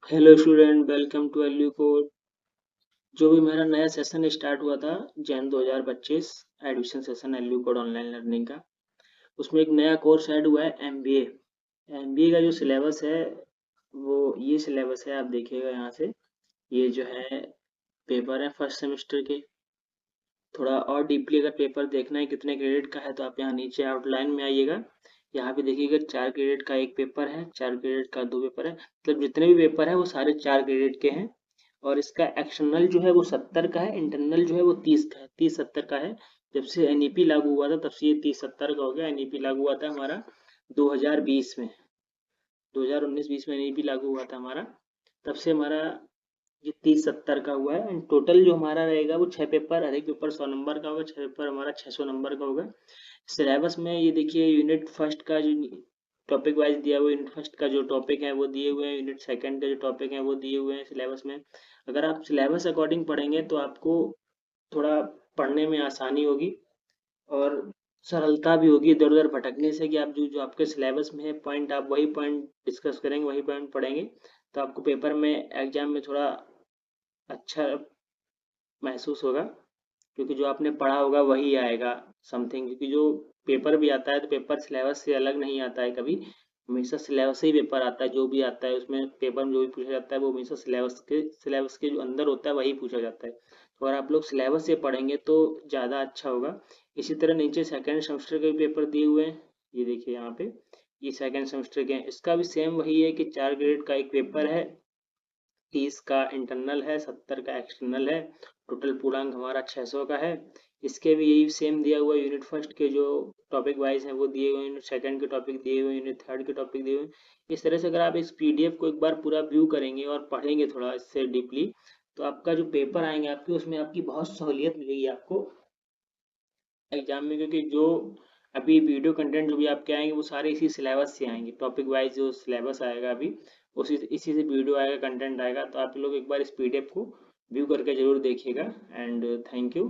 Hello student, welcome to एल्यू कोड। जो भी मेरा नया सेशन स्टार्ट हुआ था जैन 2025 एडमिशन सेशन एल्यू कोड ऑनलाइन लर्निंग का, उसमें एक नया कोर्स ऐड हुआ है एमबीए। एमबीए का जो सिलेबस है वो ये सिलेबस है, आप देखिएगा यहाँ से। ये जो है पेपर है फर्स्ट सेमेस्टर के। थोड़ा और डीपली अगर पेपर देखना है कितने क्रेडिट का है तो आप यहाँ नीचे आउटलाइन में आइएगा। यहाँ पे देखिएगा 4 क्रेडिट का एक पेपर है, 4 क्रेडिट का 2 पेपर है, मतलब जितने भी पेपर है वो सारे 4 क्रेडिट के हैं। और इसका एक्सटर्नल जो है वो 70 का है, इंटरनल जो है वो 30 का है, 30-70 का है। जब से एनईपी लागू हुआ था तब से ये 30-70 का हो गया। एनईपी लागू हुआ था हमारा 2020 में, 2019-20 में एनईपी लागू हुआ था हमारा। तब से हमारा ये 30-70 का हुआ है। एंड टोटल जो हमारा रहेगा वो 6 पेपर, हर एक पेपर 100 नंबर का होगा। 6 पेपर हमारा 600 नंबर का होगा। सिलेबस में ये देखिए, यूनिट फर्स्ट का जो टॉपिक वाइज दिया हुआ है, यूनिट फर्स्ट का जो टॉपिक है वो दिए हुए हैं, यूनिट सेकंड का जो टॉपिक है वो दिए हुए हैं सिलेबस में। अगर आप सिलेबस अकॉर्डिंग पढ़ेंगे तो आपको थोड़ा पढ़ने में आसानी होगी और सरलता भी होगी इधर उधर भटकने से, कि आप जो जो आपके सिलेबस में है पॉइंट आप वही पॉइंट डिस्कस करेंगे, वही पॉइंट पढ़ेंगे तो आपको पेपर में एग्जाम में थोड़ा अच्छा महसूस होगा। क्योंकि जो आपने पढ़ा होगा वही आएगा समथिंग। क्योंकि जो पेपर भी आता है तो पेपर सिलेबस से अलग नहीं आता है कभी, हमेशा सिलेबस से ही पेपर आता है। जो भी आता है उसमें पेपर में जो भी पूछा जाता है वो हमेशा सिलेबस के जो अंदर होता है वही पूछा जाता है। तो अगर आप लोग सिलेबस से पढ़ेंगे तो ज़्यादा अच्छा होगा। इसी तरह नीचे सेकेंड सेमेस्टर के भी पेपर दिए हुए हैं, ये देखिए यहाँ पे। ये सेकेंड सेमेस्टर के हैं, इसका भी सेम वही है कि 4 क्रेडिट का एक पेपर है, 30 का इंटरनल है, 70 का एक्सटर्नल है। टोटल पूर्णांक हमारा 600 का है। इसके भी यही सेम दिया हुआ है। यूनिट फर्स्ट के जो टॉपिक वाइज हैं वो दिए हुए हैं, यूनिट सेकंड के टॉपिक दिए हुए हैं, यूनिट थर्ड के टॉपिक दिए हुए हैं। इस तरह से अगर आप इस पीडीएफ को एक बार पूरा व्यू करेंगे और पढ़ेंगे थोड़ा इससे डीपली, तो आपका जो पेपर आएंगे आपके, उसमें आपकी बहुत सहूलियत मिलेगी आपको एग्जाम में। क्योंकि जो अभी वीडियो कंटेंट जो भी आपके आएंगे वो सारे इसी सिलेबस से आएंगे। टॉपिक वाइज जो सिलेबस आएगा अभी उसी इसी से वीडियो आएगा, कंटेंट आएगा। तो आप लोग एक बार इस पीडीएफ को व्यू करके जरूर देखिएगा। And thank you.